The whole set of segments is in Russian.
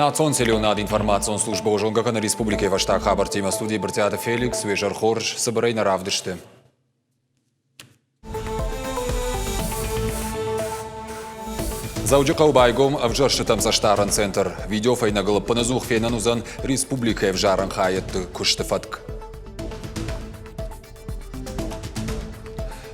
Национ селеонад информацион служба ожонгакан республики ваштак хабар тема студии Бартиата Феликс Вежар Хорж собирай равдышты. Зауджикау байгом авжаршитам заштаран центр. Видеофайна галапаназух фенанузан республика евжаран хайет куштефатк.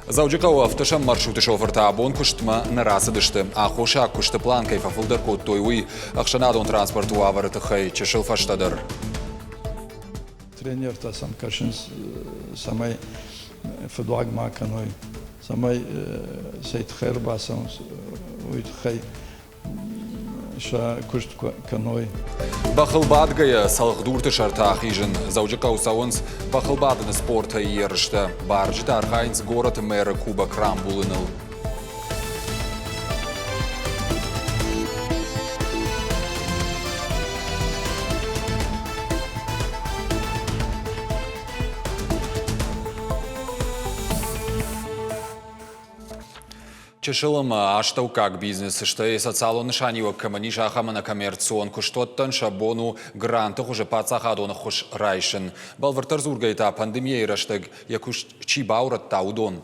Зауджикау автошам маршруты шоферта абон куштма нарасадышты. Ахоша куштеплан кайфафылдар код тойуи ахшанадон транспорту аварытыхай чешилфаштадар. Тренер тасам кашинс самай федуаг маканой самай сейт хербасам уйтхай ша кушт каной. Бахылбадгая салхдурты шартах ижин. Зауджикау сауынс бахылбадыны спорта ерышты. Баржыты архайнс город мэра Куба Крамбулыныл. Чешилам аштау как бизнес, что и социалон шанива камани шахамана коммерцион куштоттан шабону грантах уже пацахадона хуш райшин. Балвартар зургайта пандемия раштаг якуш чибаурат таудон.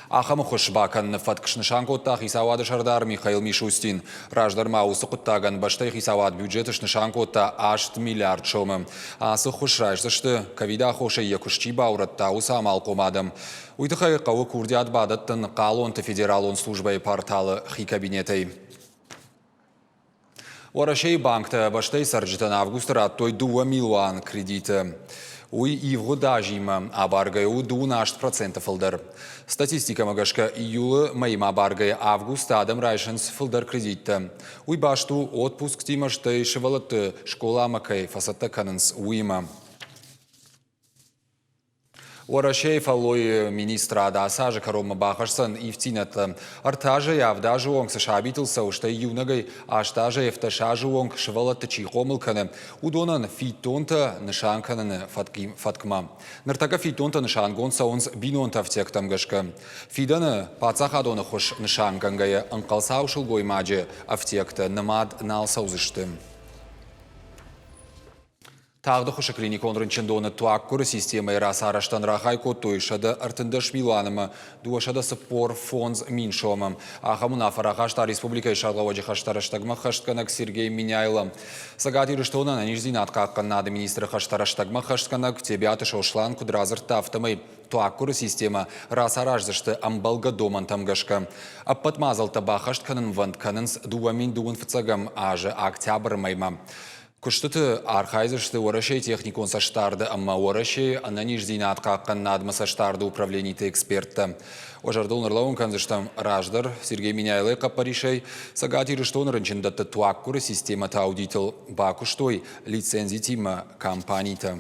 Ахам хушбакан фаткшнышанкоттах исавады шардар Михаил Мишустин. Раждар маусы куттаган баштайх исавад бюджеты шнышанкотта 8 миллиард шомым. Асы хушрайш зашты ковида хоша якуш чибаурат тауса малкомадам. Уйтыхай қауы курдиат бадаттын қалонты федералон службай порталы хи кабинетай. Орашей банкта баштай сарджитан августра той 2 миллион кредиты. Уй и в годажима абаргая у 12% филдер. Статистика магашка июля моим абаргая августа адам райшенс филдер кредита. Уй башту отпуск тимаштай шевалаты школа макай фасата каненс уима. Орашей фалой министра Адасажа Карома Бахарсан и втинат артажа явдажу он сашабитился уштай юнагай аштажа евташажу он шевалата чихомылканы удонан фитонта нышанканы фаткма. Нартака фитонта нышангон саунс бинонта втектам гашка. Фиданы пацахадона хош нышангангая анкалсаушил гоймаджи автекта намад налсаузышты. Тағды құшы клиникон рынчындоны туаккуры системай расараштан рахай коттойшады артындаш миланымы, дуашады спор фонз миншомым. Ахамуна фарахашта республика ишалғаваджи хаштараштагма хаштканак Сергей Миняйлы. Сагати рыштона на нижзинат нады министры хаштараштагма хаштканак тебяты шошлан кудразыр тафтамай. Туаккуры система расараждышты амбалга доман тамгашка. Аппатмазал таба хаштканын вантканынс дуамин дуын фцагам аже октябрь майма. Куштыты архайзышты орашей техникон саштарды, амма орашей ананиждинат каккан надма саштарды управленийты эксперта. Ожардол нырлауын канзыштам раждар Сергей Миняйлы капаришей сагатиры штон рынчындатты туаккуры системата аудител бакуштой лицензитима компанийта.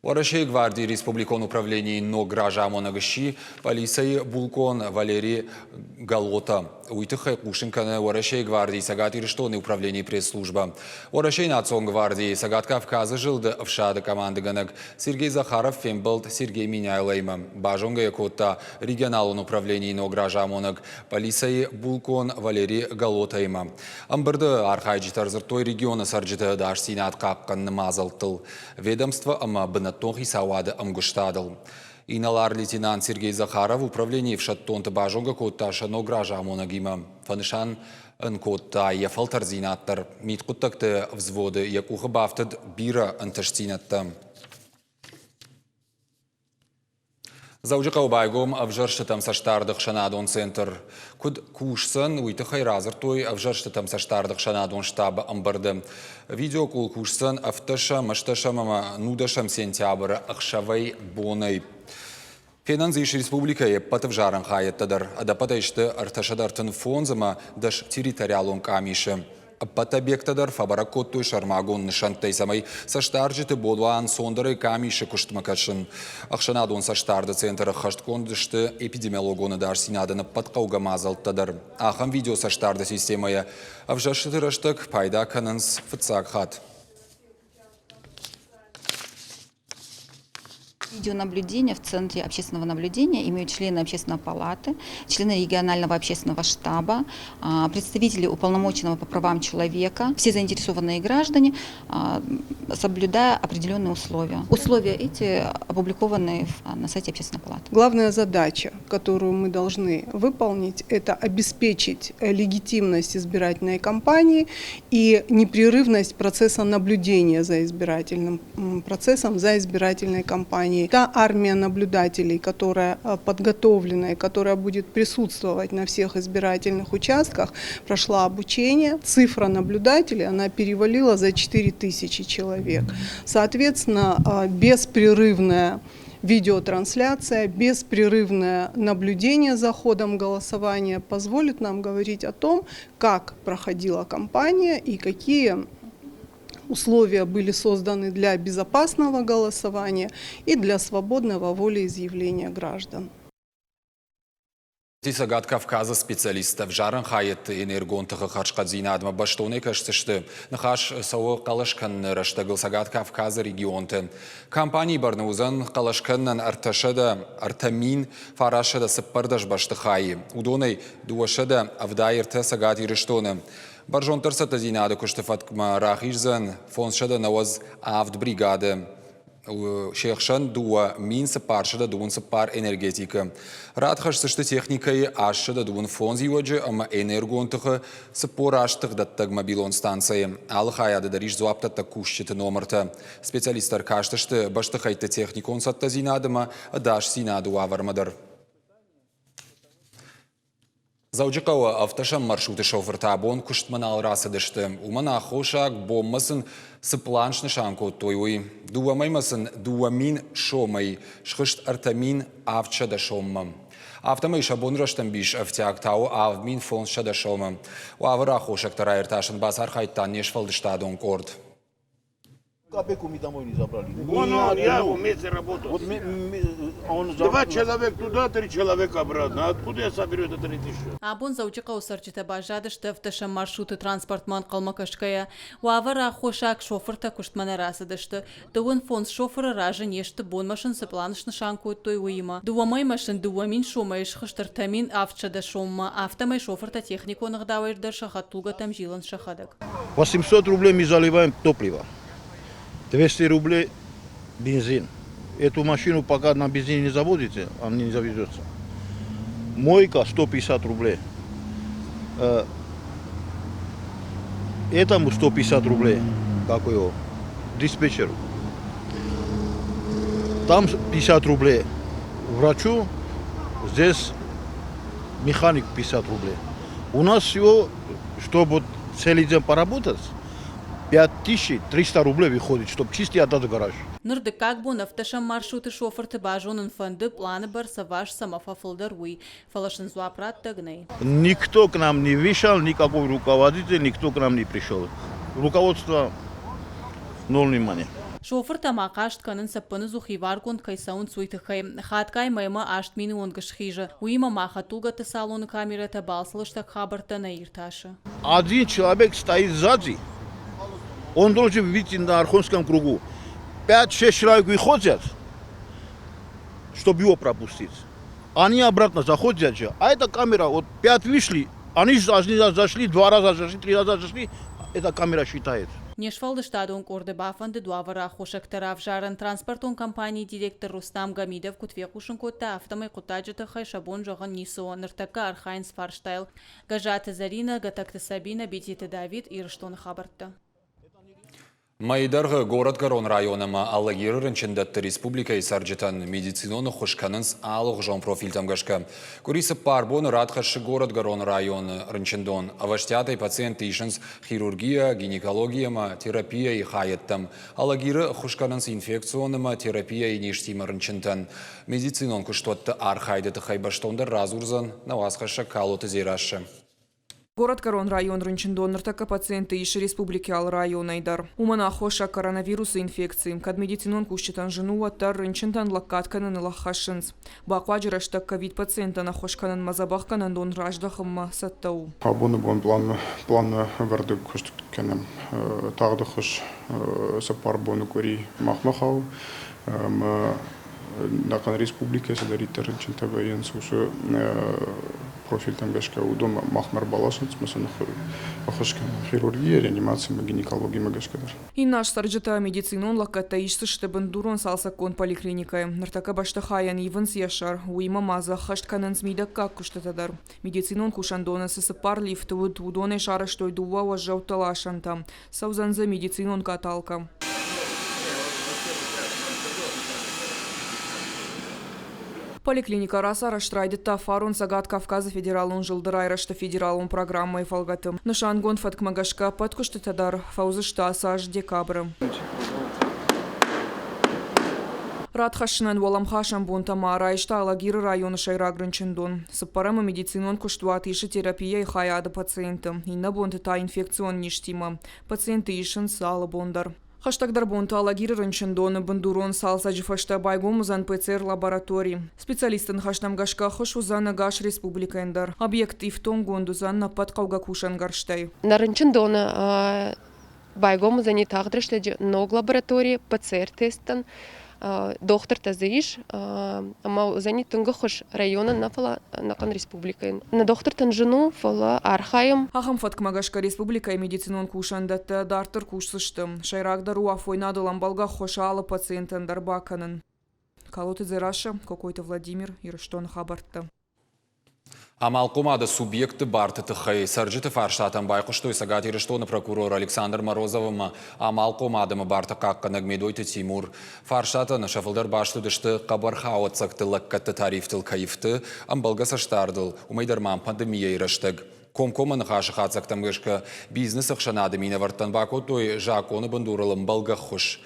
Орашей гвардии республикон управлений но гража монагаши полиция Булкон Валерий Галота. Уйтыхай кушинканы Орашей гвардии сагат ириштоны управление пресс-служба. Орашей национ гвардии сагат Кавказа жилды овшады команды ганак Сергей Захаров фембалт Сергей Миняйлайма. Бажонга якотта регионалон управлений но гража монаг полиция Булкон Валерий Галотайма. Амбырды архайджитар зыртой региона сарджиты даш синат капкан намазалтыл. Ведомство ама Тохи сауады амгуштадыл. Иналар лейтенант Сергей Захаров управление в шаттонты бажонга котта шано гража монагима. Фанышан котта ефалтар зинаттар. Миткуттакты взводы якуха бафтад бира анташтинатта. Зауджикау байгом авжарштатам саштардық шанадон центр. Куд кушсан уйтыхай разыртой авжарштатам саштардық шанадон штабы амбарды. Видео кул кушсан авташа машташамама нудашам сентябры ахшавай бонай. Финансиш республика еппатыв жаран хайеттадар. Адапатайшты арташадартын фонзама даш территориалон камиши. Патабектадар фабаракотту шармагон нышантай самай саштаржиты болуан сондары камиши куштмакашын. Ахшанадон саштарды центры хашткондышты эпидемиологоны дарсинадыны паткауга мазалттадар. Ахам видео саштарды системая авжашыты раштык пайда канынс фыцак хат. Видеонаблюдение в Центре общественного наблюдения имеют члены общественной палаты, члены регионального общественного штаба, представители уполномоченного по правам человека, все заинтересованные граждане, соблюдая определенные условия. Условия эти опубликованы на сайте общественной палаты. Главная задача, которую мы должны выполнить, это обеспечить легитимность избирательной кампании и непрерывность процесса наблюдения за избирательным процессом, за избирательной кампанией. Та армия наблюдателей, которая подготовлена и которая будет присутствовать на всех избирательных участках, прошла обучение. Цифра наблюдателей, она перевалила за 4000 человек. Соответственно, беспрерывная видеотрансляция, беспрерывное наблюдение за ходом голосования позволит нам говорить о том, как проходила кампания и какие условия были созданы для безопасного голосования и для свободного волеизъявления граждан. Тисагат Кавказа специалистов жаран хайет энергонтығы қашқадзина адма баштоны кәштішті. Нахаш сауы қалашқан раштагыл Сагат Кавказа регионты. Компания барны узан қалашқаннан арташада артамин фарашада сыппардаш башты хайы. Удонай дуашада авдайырты Сагат ирыштоны. Баржон тұрсата зинады күштіфатма рахижзан фоншада наваз авд бригады. Шехшан дуа мин сапаршада дуун сапар энергетика. Радхаш сышты техникой ашшада дуун фонз юаджи, ама энергонтығы сапор аштық даттаг мобилон станции. Алхаяды дариш зуапта такущиты номерта. Специалистар каштышты башты хайты техникон сатта зинадыма, адаш зинаду авармадар. Зауджикава автошам маршруты шофер табон куштманал расадышты. Умана хошак боммасын сыпланшны шанку тойуй. Дуамаймасын дуамин шомай, шхышт артамин авчада шомма. Автомай шабон раштам биш автиактау авмин фон шада шомма. Уавара хошак тарайрташын басар хайттан нешфалдыштадон корд. Капеку ми домой не забрали. Я вместе работал. Два человека туда, 3 человека обратно. Откуда я соберу это 3000? Абон заучика усарчита бажады штефташа маршруты транспортман калмакашкая. Уавара хошак шоферта куштмана расадышты. Дуын фонс шофера ражен ешты бон машин сыпланышны шанку той уйма. Дуамай машин дуамин шомайш хыштартамин авчада шомма. Автомай шоферта технику нагдауэрдер шахатулга там жилан шахадак. 800 рублей мы заливаем топлива. 200 рублей бензин. Эту машину пока на бензине не заводите, она не заведется. Мойка 150 рублей. Этому 150 рублей, как его, диспетчеру. Там 50 рублей. Врачу, здесь механик 50 рублей. У нас всего, чтобы целый день поработать, 5300 рублей выходит, чтобы чистить этот гараж. Нырды как бу нафташам маршруты шоферты бажонын фонды планы бар саваш самофафылдар уй. Фалашын зуапрат тагней. Никто к нам не вышел, никакой руководитель, никто к нам не пришел. Руководство ноль внимания. Шофер тамакашт канын саппаны зухивар кон кайсаун суйтыхай. Хаткай майма ашт мини он гашхижа. Уима махатулга ты салон камерата балсалыштак хабарта на ирташа. Один человек стоит сзади. Он должен выйти на Архонском кругу. 5-6 человек выходят, чтобы его пропустить. Они обратно заходят же. А эта камера, вот 5 вышли, они зашли, 2 раза зашли, 3 раза зашли, эта камера считает. Нешфалды штадон корды бафанды дуавара хошак тараф жаран транспортон компании директор Рустам Гамидов кутве кушын кота автомай кутаджата хай шабон жоган нисо ныртака Архайнс Фарштайл. Гажаты Зарина, Гатакты Сабина, Бетиты Давид и Рыштон Хабарта. Майдарғы город Гарон районама аллагері рынчындатты республика сарджитан медициноны хошканынс алық жон профильтам гашка. Курисы парбон радхашы город Гарон районы рынчындон. Аваштятай пациенты ишынс хирургия, гинекологияма, терапия и хайеттам. Аллагері хошканынс инфекционыма, терапия и нештима рынчынтан. Медицинон куштотты архайдыты хайбаштонды разурзан навасхаша калоты зирашы. Город Гарон район рынчындон ныртака пациенты иши республики ал район айдар. Умана хоша коронавирусы инфекции. Кад медицинон кущитан жену аттар рынчынтан лаккатканын лахашынс. Бакваджирашта ковид пациентана хошканын мазабахканын дон раждахымма саттау. Абуны бон планы варды куштыккенем. Тағды хош сапар боны кори махмахау. Nakan Respublikası da riterçin tabi yansusu profil tangashka udon mahmer balasınç mesela ахышкан хирургия, реанимация, гинекология магашкадар. Иннаш сарджата медицинон лакката ишсышты бандурон салсакон поликлиникая. Нартака баштахаян ивенс яшар, уима маза хашткананс мидакка куштатадар. Медицинон кушандона сысыпар лифт удоне шараштой дува важжау талашанта. Саузанза медицинон каталка. Поликлиника раса раштырайдытта фарун Сагат Кавказа федералун жылдырай рашты федералун программай фалгатым. Нышангон фаткмагашка подкуштатадар фаузышта саж декабры. Радхашнан воламхашам бунтама райшта алагиры районы шайрагрынчындон. Сыппарама медицинон куштуат иши терапия и хаяды пациенты. Инна бунтыта инфекцион ништима. Пациенты ишин салы бондар. Хаштагдар бунта алагиры рынчындоны бандурон салса жифашта байгом узан ПЦР лабораторий. Специалистын хаштамгашка хош узана гаш республикаендар. Объектив тонгон дузан напад кауга кушан гарштай. На рынчындоны байгом узани тагдрышты ног лаборатории ПЦР-тестан. Доктор тазыш, ама узани тунга хош района нафала накан республикаен. На доктор танжину фала архаем. Ахам фаткмагашка республика медицинон кушандатта дартыр кушсыштым. Шайрагдару афойнаду ламбалга хошалы пациентен дарбаканын. Калоты зераша, какой-то Владимир Ирыштон хабартта. Амалкомада субъекты барты тыхай сарджиты фарштатан байқыштой Сагат Ирыштоны прокурор Александр Морозовым амалкомадымы барты қаққаныг медойты Тимур фарштатын шафылдар баштыдышты қабархау цақты лаккатты тарифтыл кайфты амбалга саштардыл умайдарман пандемия ирыштыг. Комкомын қашы қатсақтам ғышқы бизнес ұқшанады мені варттан бақотой жақоны бандурылым балға құш.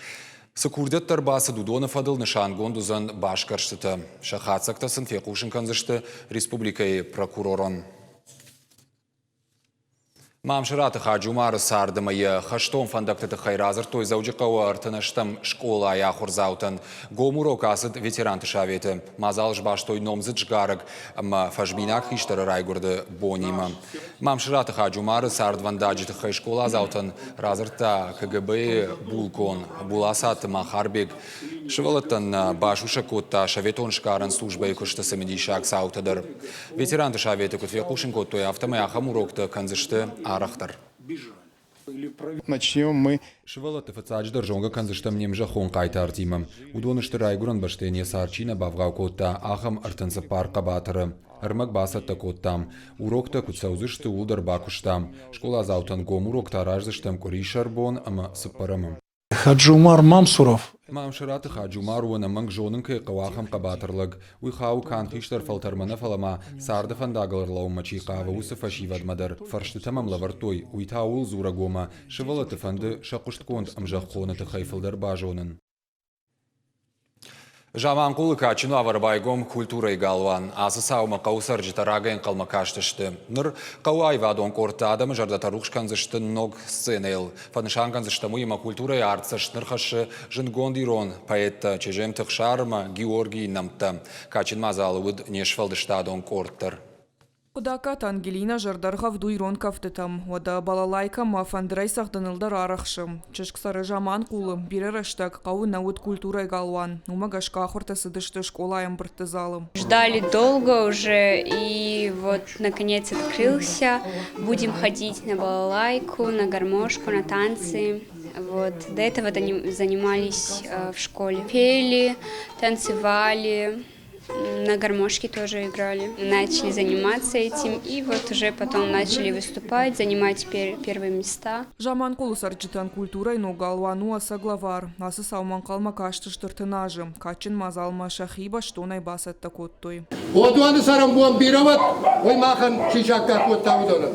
Сыкурдеттар басы дудоны фадыл нышангон дузан башкарштыты. Шахатсактасын фекушын канзышты республикай прокуророн. Мамшыраты хаджумары сардымайы хаштон фандактыты хайразыр той зауджықауы артынаштым школа аяқур заутын. Гомурок асыд ветеранты шаветі. Мазалыш баштой номзыт жгарыг, ама фажминак хиштары райгурды бонима. Мамшыраты хаджумары сардвандаджыты хай школа заутын разырта КГБ булкон, буласаты махарбек. Шывалыттан башуша котта шаветон шкаран службай күшті сымедишак саутыдыр. Ветеранты шаветі күтвекушын коттой автомай ахамурокты канзышты арахтар. Начнем мы. Шывалыты фацадждыр жонга канзыштым немжа хон қайта артимым. Удонышты райгуран баштыне сарчина бавғау котта ахам артынсы парқа батыры. Армак басатта коттам. Урокта кутсаузышты улдар бакуштам. Школа заутан гом урокта раждыштым коришарбон ама сыппарамым. Хаджумар Мамсуров. Мамшыраты хаджумаруына мың жонын кай қауахым қабатырлыг. Уйхау канхиштар фалтарманы фалама сарды фандағылырлау мачиқавы усы фашивадмадар. Фаршты тамамлавар той уйтауыл зурагома. Шывалаты фанды шақуштконд амжақ қоныты хайфылдар бажонын. Жаман кулы качыну аварбайгом культурай галван. Асы саума қаусар житарагайын қалма каштышты. Ныр қауай вадон корта адамы жардата рухшканзышты ног сценел. Фанышанганзышты муима культурай артсыш нырхашы жынгондирон поэтта чежем тықшарма Георгий намта. Качын мазалы уд нешфалдыштадон корттыр. Кудакат Ангелина жардарга вдуйрон кафтытам. Ода балалайка мафандрай сахданылдар арахшым. Чешксары жаман кулы, бире раштак, кау науд культурай галван. Умагашка ахорта сыдышты школаем быртызалым. Ждали долго уже, и вот наконец открылся. Будем ходить на балалайку, на гармошку, на танцы. Вот. До этого занимались в школе. Пели, танцевали. На гармошке тоже играли. Начали заниматься этим, и вот уже потом начали выступать, занимать первые места. Жаман кулы сарджитан культурай но галвану асаглавар. Асы сауман калма каштыштыртынажы. Качын мазалма шахиба, что найбасат такоттой. Одуаны сарам буам бироват, ой махан чичакка коттаудона.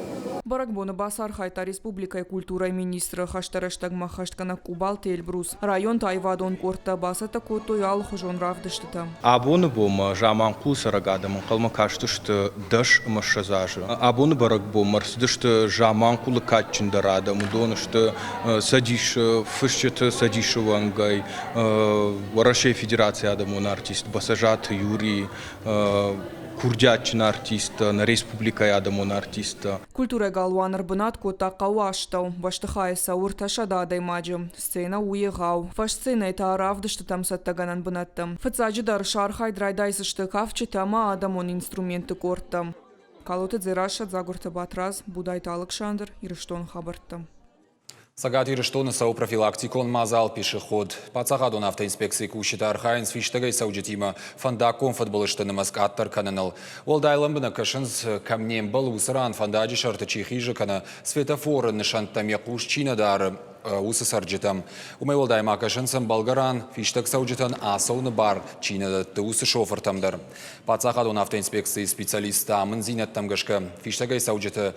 Баракбоны басар хайта республикай культурай министры хаштараштагма хашткана кубал телбрус. Район тайвадон корта басата коттой ал хужон равдыштыта. Абоны бом жаман кул сарагадам калма каштышты даш машазажы. Абоны баракбом марсдышты жаман кулы катчындарада мудонышты садиш фышчыты садишы вангай Россия Федерация адамон артист басажат Юрий курдятчин артиста, на республика ядамон артиста. Культура галуаныр бынат кота қауаштау. Баштыхай сауыр ташада даймаджы. Сцена уегау. Фаш сцена это аравдышты там саттаганан бынаттым. Фыцаджы дар шархай драйдайсышты кавчы тама адамон инструменты корттым. Калоты дзираша загурты батраз, Будайт Александр, Ирыштон хабарттым. Сагат Ирыштон сау профилактикон мазал пешеход. Пацахадон автоинспекции кушита архайнс фиштагай саудитима фандакон футболышты намаскаттар кананал. Волдайлам бына кашынс камнем был усыран фандаджи шарты чихижа кана светофоры нышантаме куш чинадар усы сарджитам. Умай волдайма кашынсам болгаран фиштаг саудитан асауны бар чинадатты усы шофертамдар. Пацахадон автоинспекции специалиста мынзинаттам гашка фиштагай саудиты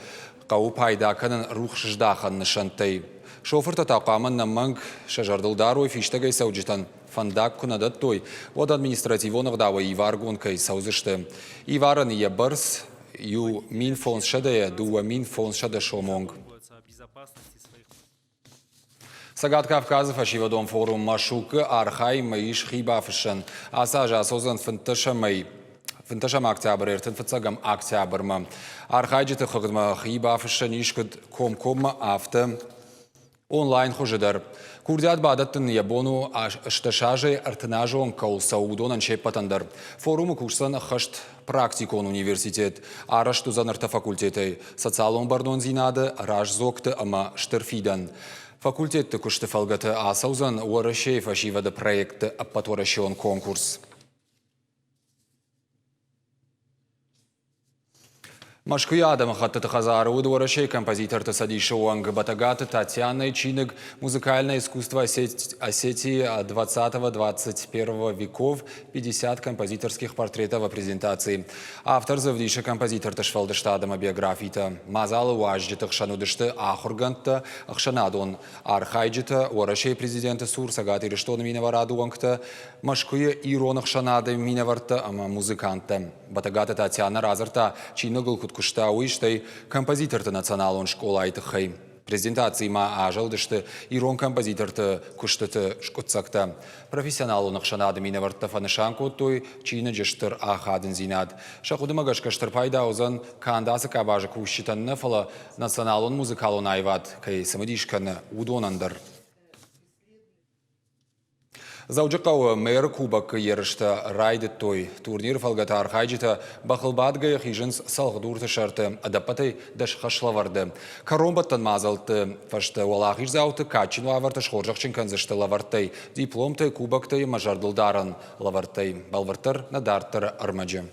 қау пайда канан рух ждахан нышантай. Шоферта тақамын наманг шажардылдаруй фиштагай саудитан фандак кунадат той. Вот административонық давай иваргонкай саузышты. Иваран ие барс, ю минфонс шадая, дуа минфонс шада шомонг. Сагат Кавказов ашивадон форум машука архай маиш хибафышан. Асажа асозан фанташамай. Фанташам октябрь, эртен фацагам октябрьма. Архайджиты хогдма хибафышан ишкад комкома авто. Онлайн хожидар. Курдят бадаттын ябону шташажы артынажон кау саудонан шеппатандар. Форумы курсан хашт практикон университет. Арашту занарта факультеты. Социалон бардон зинады, раж зокты ама штырфидан. Факультетті күшті фалгаты асаузан уарашей фашивады проекты аппатуарашион конкурс. Машкуя адам хаттыты хазары уарашей композитор Тасадиши Уанг Батагаты Татьяна Чиныг музыкальное искусство Осетии 20-21 веков, 50 композиторских портретов о презентации. Автор завдиша композитор Ташфалдыштадама биографита. Мазалы уажджитых шанудышты ахурганта ахшанадон. Архайджита уарашей президента Сур Сагат Ирыштон минавараду Уангта. Машкуя иронах шанады минаварта ама музыканта. Батагаты Татьяна Разарта Чиныгл кушта уиштай композитор-то националон школа айтыхай. Презентации ма ажалдышты ирон композитор-то куштыты шкутсакта. Профессионал он ахшанады минаварта фанышанку той чина джештыр ахадын зинад. Шахудымагаш каштыр пайда озан кандасы кабажы кущитан нефала националон музыкалон айват кай самадишканы удонандар. Зауджықау мэр кубак ерішті райды той. Турнир фалгата архайджита бақылбадгай хижынс салғдурты шарты адапатай дашқашлаварды. Каромбаттан мазалты фашты олағыш зауты качын лаварты шқоржақчын канзышты лавартай. Дипломтай кубактай мажардылдарын лавартай. Балвартыр надартыр армаджы.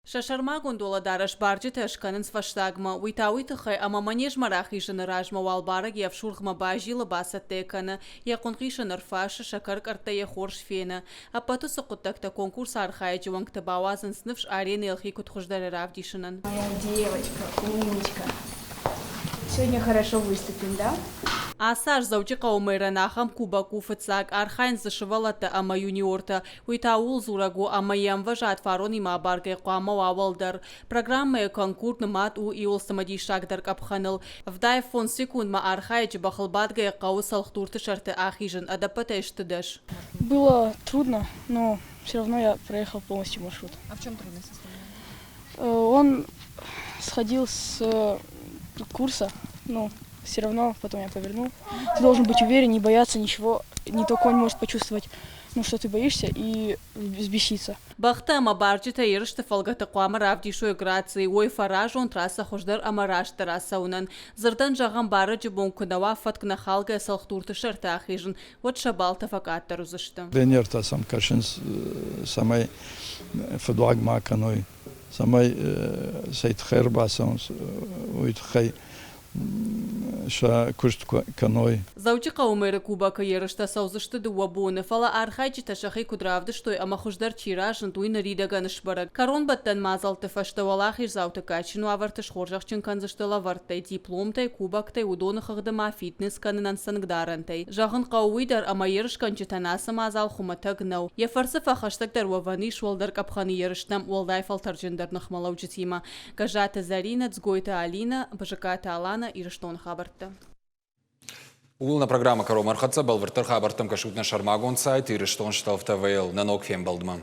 Шашарма гондола дараш барджи ташканын сваштагма, уйтауитыхай ама манеж марахишын ражма валбараг явшургма бажила басаттекана, яконхишын арфаша шакарк артая хорш фена, а поту сокутакта конкурс архайджи вангта бавазан снывш арены элхи кутхуждары равдишинан. Моя девочка, умничка. Сегодня хорошо выступим, да? Асар заучика умайранахам кубаку фыцак архайн зашивалата ама юниорта, уйтаул зурагу ама ямважат фарони мабаргай қуама вавалдар. Программа конкурс мат у иол самади шагдар капханал. Вдай фон секунд ма архайджи бахалбадгай қау салхтурты шарты ахижен, адапата иштыдаш. Было трудно, но все равно я проехал полностью маршрут. А в чем трудность состояла? Он сходил с курса, но все равно потом я повернул. Ты должен быть уверен, не бояться ничего. Не то конь может почувствовать, ну, что ты боишься, и взбеситься. Бахта мабарджита ерышты фалгата қуама равдишой грации, ой фаражон трасса хождар амараш тараса унан. Зырдан жағам бары жібон күнава фаткна халга салхтурты шарты ахижын. Вот шабалта факаттар узышты. Бенерта сам кашинс самай фудуаг маканой, самай сайт хербасан уйтхай. Кушт каной. Заучика умеры кубака ерышта саузышты дуабуны фала архайчи ташахи кудравды штой ама хуждар чиражын туйна ридаганыш барак. Карон баттан мазалты фашта валахиш зауты качину авартыш хоржахчин канзышты лавартай дипломтай кубактай удонахагдыма фитнес канынан сангдарантай. Жағын қауыйдар ама ерыш канчитанасы мазал хуматагнау. Ефарсы фахаштагдар ваваниш волдар капханы ерыштам волдай фалтарджиндар нахмалау житима. Кажата Зарина, Цгойта Алина, Бажаката Алана и Ирыштон хабарты. Улна программа Каро Мархатса Балвартар хабартам кашутна шармагон сайт Ирыштон шталфта вейл на нокфем балдман.